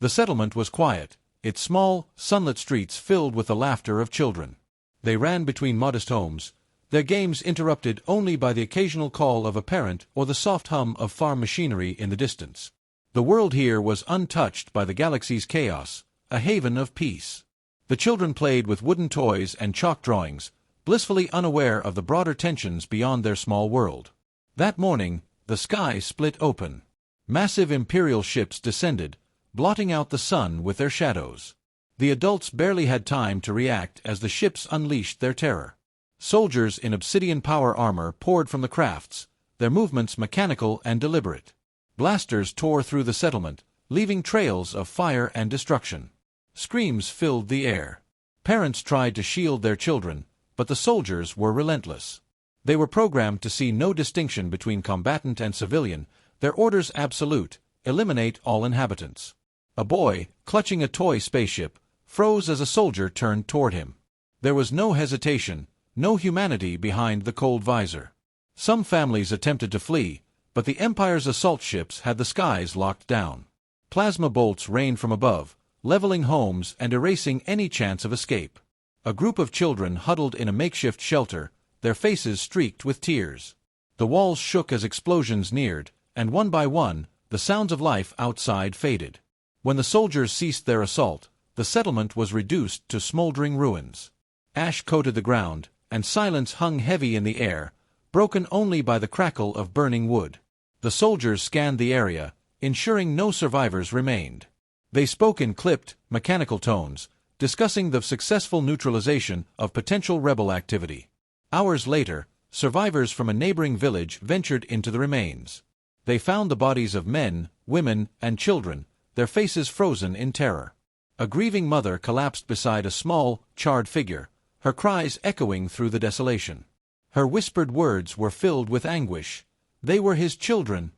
The settlement was quiet, its small, sunlit streets filled with the laughter of children. They ran between modest homes, their games interrupted only by the occasional call of a parent or the soft hum of farm machinery in the distance. The world here was untouched by the galaxy's chaos, a haven of peace. The children played with wooden toys and chalk drawings, blissfully unaware of the broader tensions beyond their small world. That morning, the sky split open. Massive Imperial ships descended, blotting out the sun with their shadows. The adults barely had time to react as the ships unleashed their terror. Soldiers in obsidian power armor poured from the crafts, their movements mechanical and deliberate. Blasters tore through the settlement, leaving trails of fire and destruction. Screams filled the air. Parents tried to shield their children, but the soldiers were relentless. They were programmed to see no distinction between combatant and civilian, their orders absolute: eliminate all inhabitants. A boy, clutching a toy spaceship, froze as a soldier turned toward him. There was no hesitation, no humanity behind the cold visor. Some families attempted to flee, but the Empire's assault ships had the skies locked down. Plasma bolts rained from above, leveling homes and erasing any chance of escape. A group of children huddled in a makeshift shelter, their faces streaked with tears. The walls shook as explosions neared, and one by one, the sounds of life outside faded. When the soldiers ceased their assault, the settlement was reduced to smoldering ruins. Ash coated the ground, and silence hung heavy in the air, broken only by the crackle of burning wood. The soldiers scanned the area, ensuring no survivors remained. They spoke in clipped, mechanical tones, discussing the successful neutralization of potential rebel activity. Hours later, survivors from a neighboring village ventured into the remains. They found the bodies of men, women, and children, their faces frozen in terror. A grieving mother collapsed beside a small, charred figure, her cries echoing through the desolation. Her whispered words were filled with anguish. They were his children.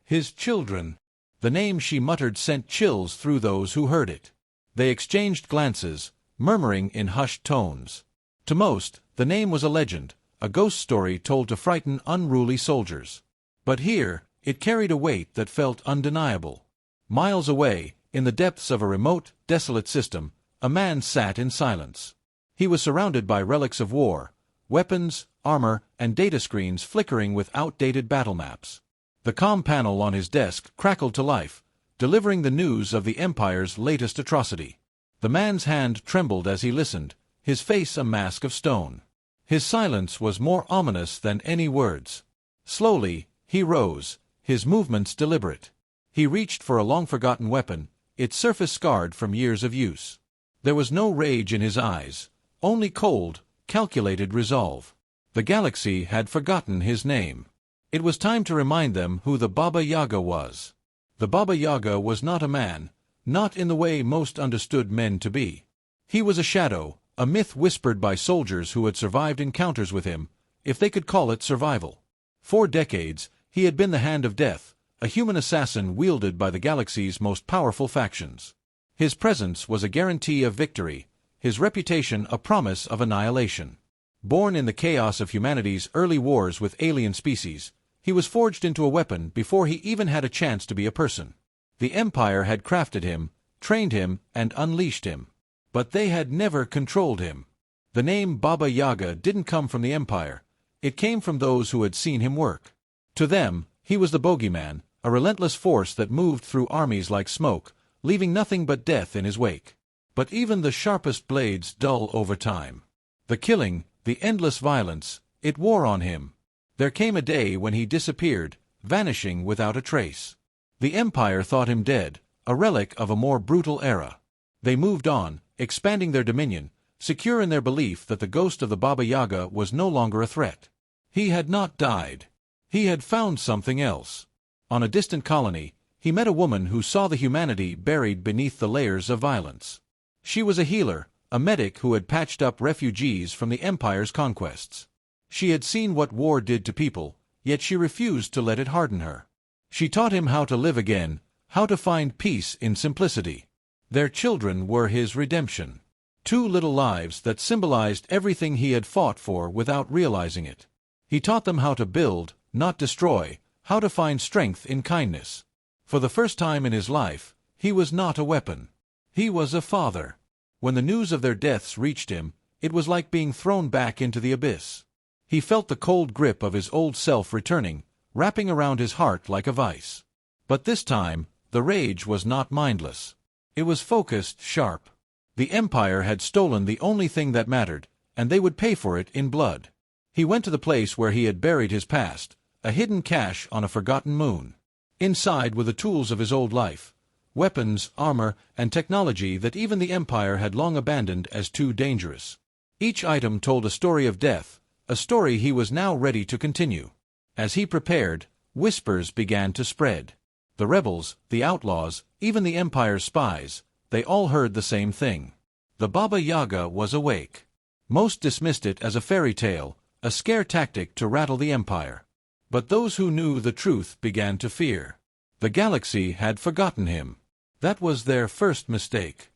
His children. The name she muttered sent chills through those who heard it. They exchanged glances, murmuring in hushed tones. To most, the name was a legend, a ghost story told to frighten unruly soldiers. But here, it carried a weight that felt undeniable. Miles away, in the depths of a remote, desolate system, a man sat in silence. He was surrounded by relics of war, weapons, armor, and data screens flickering with outdated battle maps. The comm panel on his desk crackled to life, delivering the news of the Empire's latest atrocity. The man's hand trembled as he listened, his face a mask of stone. His silence was more ominous than any words. Slowly, he rose, his movements deliberate. He reached for a long-forgotten weapon, its surface scarred from years of use. There was no rage in his eyes, only cold, calculated resolve. The galaxy had forgotten his name. It was time to remind them who the Baba Yaga was. The Baba Yaga was not a man, not in the way most understood men to be. He was a shadow, a myth whispered by soldiers who had survived encounters with him, if they could call it survival. For decades, he had been the hand of death, a human assassin wielded by the galaxy's most powerful factions. His presence was a guarantee of victory, his reputation a promise of annihilation. Born in the chaos of humanity's early wars with alien species, he was forged into a weapon before he even had a chance to be a person. The Empire had crafted him, trained him, and unleashed him. But they had never controlled him. The name Baba Yaga didn't come from the Empire. It came from those who had seen him work. To them, he was the bogeyman, a relentless force that moved through armies like smoke, leaving nothing but death in his wake. But even the sharpest blades dull over time. The killing, the endless violence, it wore on him. There came a day when he disappeared, vanishing without a trace. The Empire thought him dead, a relic of a more brutal era. They moved on, expanding their dominion, secure in their belief that the ghost of the Baba Yaga was no longer a threat. He had not died. He had found something else. On a distant colony, he met a woman who saw the humanity buried beneath the layers of violence. She was a healer, a medic who had patched up refugees from the Empire's conquests. She had seen what war did to people, yet she refused to let it harden her. She taught him how to live again, how to find peace in simplicity. Their children were his redemption. 2 little lives that symbolized everything he had fought for without realizing it. He taught them how to build, not destroy, how to find strength in kindness. For the first time in his life, He was not a weapon. He was a father. When the news of their deaths reached him, it was like being thrown back into the abyss. He felt the cold grip of his old self returning, wrapping around his heart like a vice. But this time, the rage was not mindless. It was focused, sharp. The Empire had stolen the only thing that mattered, and they would pay for it in blood. He went to the place where he had buried his past, a hidden cache on a forgotten moon. Inside were the tools of his old life, weapons, armor, and technology that even the Empire had long abandoned as too dangerous. Each item told a story of death, a story he was now ready to continue. As he prepared, whispers began to spread. The rebels, the outlaws, even the Empire's spies, they all heard the same thing. The Baba Yaga was awake. Most dismissed it as a fairy tale, a scare tactic to rattle the Empire. But those who knew the truth began to fear. The galaxy had forgotten him. That was their first mistake.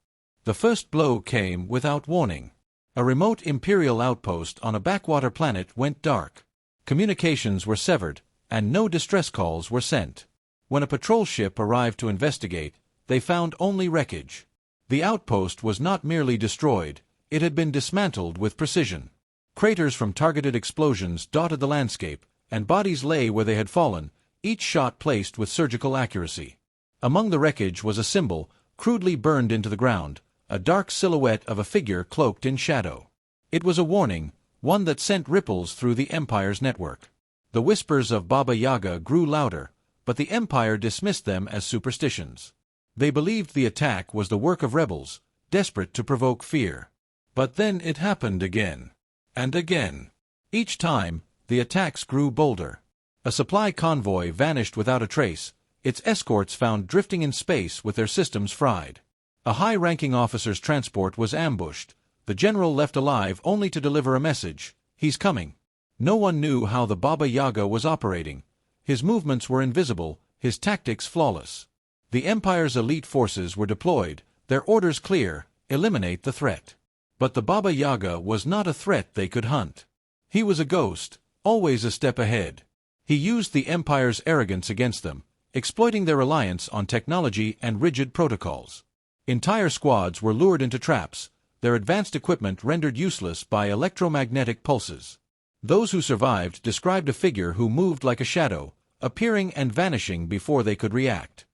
The first blow came without warning. A remote Imperial outpost on a backwater planet went dark. Communications were severed, and no distress calls were sent. When a patrol ship arrived to investigate, they found only wreckage. The outpost was not merely destroyed, it had been dismantled with precision. Craters from targeted explosions dotted the landscape, and bodies lay where they had fallen, each shot placed with surgical accuracy. Among the wreckage was a symbol, crudely burned into the ground, a dark silhouette of a figure cloaked in shadow. It was a warning, one that sent ripples through the Empire's network. The whispers of Baba Yaga grew louder, but the Empire dismissed them as superstitions. They believed the attack was the work of rebels, desperate to provoke fear. But then it happened again. And again. Each time, the attacks grew bolder. A supply convoy vanished without a trace, its escorts found drifting in space with their systems fried. A high-ranking officer's transport was ambushed, the general left alive only to deliver a message: "He's coming." No one knew how the Baba Yaga was operating. His movements were invisible, his tactics flawless. The Empire's elite forces were deployed, their orders clear: eliminate the threat. But the Baba Yaga was not a threat they could hunt. He was a ghost, always a step ahead. He used the Empire's arrogance against them, exploiting their reliance on technology and rigid protocols. Entire squads were lured into traps, their advanced equipment rendered useless by electromagnetic pulses. Those who survived described a figure who moved like a shadow, appearing and vanishing before they could react.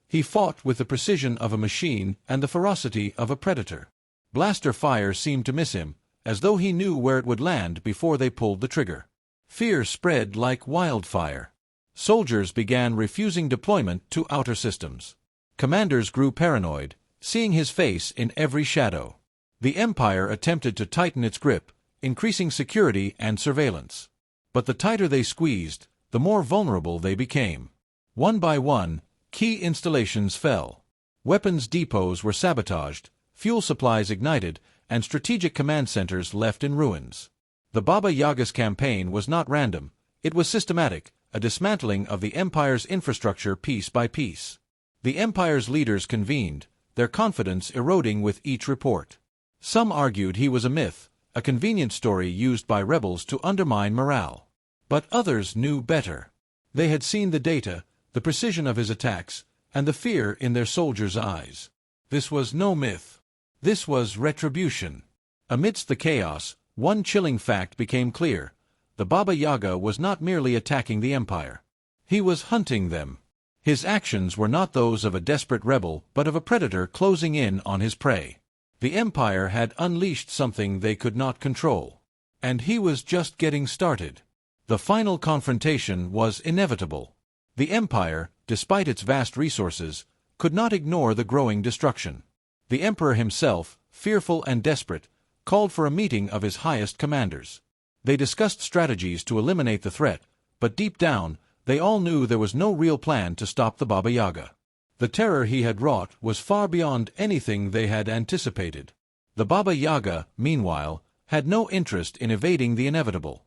He fought with the precision of a machine and the ferocity of a predator. Blaster fire seemed to miss him, as though he knew where it would land before they pulled the trigger. Fear spread like wildfire. Soldiers began refusing deployment to outer systems. Commanders grew paranoid, seeing his face in every shadow. The Empire attempted to tighten its grip, increasing security and surveillance. But the tighter they squeezed, the more vulnerable they became. One by one, key installations fell. Weapons depots were sabotaged, fuel supplies ignited, and strategic command centers left in ruins. The Baba Yaga's campaign was not random, it was systematic, a dismantling of the Empire's infrastructure piece by piece. The Empire's leaders convened, their confidence eroding with each report. Some argued he was a myth, a convenient story used by rebels to undermine morale. But others knew better. They had seen the data, the precision of his attacks, and the fear in their soldiers' eyes. This was no myth. This was retribution. Amidst the chaos, one chilling fact became clear: the Baba Yaga was not merely attacking the Empire. He was hunting them. His actions were not those of a desperate rebel, but of a predator closing in on his prey. The Empire had unleashed something they could not control. And he was just getting started. The final confrontation was inevitable. The Empire, despite its vast resources, could not ignore the growing destruction. The Emperor himself, fearful and desperate, called for a meeting of his highest commanders. They discussed strategies to eliminate the threat, but deep down, they all knew there was no real plan to stop the Baba Yaga. The terror he had wrought was far beyond anything they had anticipated. The Baba Yaga, meanwhile, had no interest in evading the inevitable.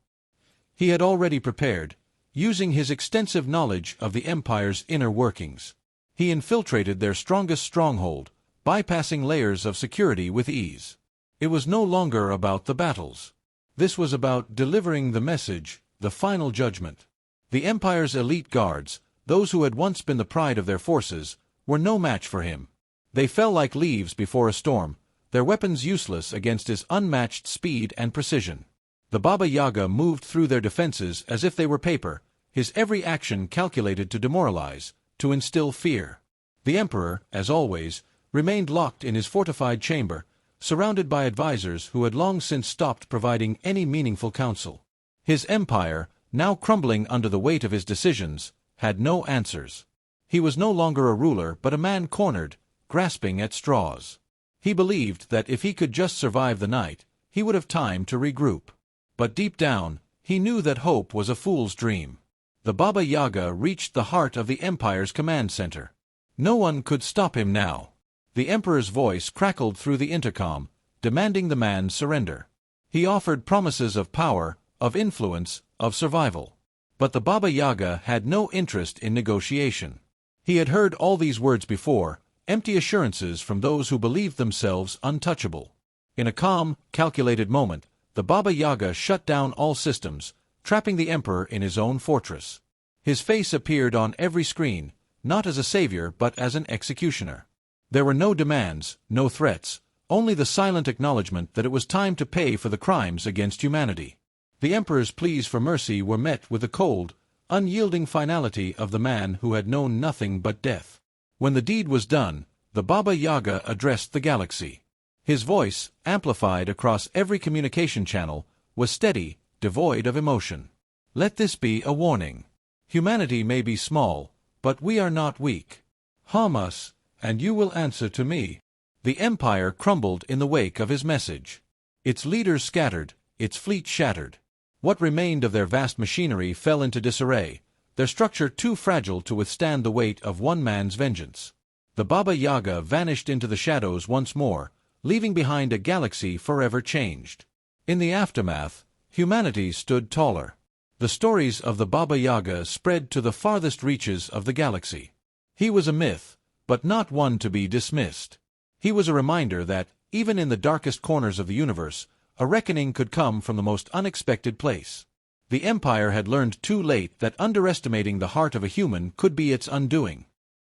He had already prepared, using his extensive knowledge of the Empire's inner workings. He infiltrated their strongest stronghold, bypassing layers of security with ease. It was no longer about the battles. This was about delivering the message, the final judgment. The Empire's elite guards, those who had once been the pride of their forces, were no match for him. They fell like leaves before a storm, their weapons useless against his unmatched speed and precision. The Baba Yaga moved through their defenses as if they were paper, his every action calculated to demoralize, to instill fear. The Emperor, as always, remained locked in his fortified chamber, surrounded by advisors who had long since stopped providing any meaningful counsel. His empire, now crumbling under the weight of his decisions, had no answers. He was no longer a ruler but a man cornered, grasping at straws. He believed that if he could just survive the night, he would have time to regroup. But deep down, he knew that hope was a fool's dream. The Baba Yaga reached the heart of the Empire's command center. No one could stop him now. The Emperor's voice crackled through the intercom, demanding the man's surrender. He offered promises of power, of influence, of survival. But the Baba Yaga had no interest in negotiation. He had heard all these words before, empty assurances from those who believed themselves untouchable. In a calm, calculated moment, the Baba Yaga shut down all systems, trapping the Emperor in his own fortress. His face appeared on every screen, not as a savior but as an executioner. There were no demands, no threats, only the silent acknowledgement that it was time to pay for the crimes against humanity. The Emperor's pleas for mercy were met with the cold, unyielding finality of the man who had known nothing but death. When the deed was done, the Baba Yaga addressed the galaxy. His voice, amplified across every communication channel, was steady, devoid of emotion. Let this be a warning. Humanity may be small, but we are not weak. Harm us, and you will answer to me. The Empire crumbled in the wake of his message. Its leaders scattered, its fleet shattered. What remained of their vast machinery fell into disarray, their structure too fragile to withstand the weight of one man's vengeance. The Baba Yaga vanished into the shadows once more, leaving behind a galaxy forever changed. In the aftermath, humanity stood taller. The stories of the Baba Yaga spread to the farthest reaches of the galaxy. He was a myth, but not one to be dismissed. He was a reminder that, even in the darkest corners of the universe, a reckoning could come from the most unexpected place. The Empire had learned too late that underestimating the heart of a human could be its undoing.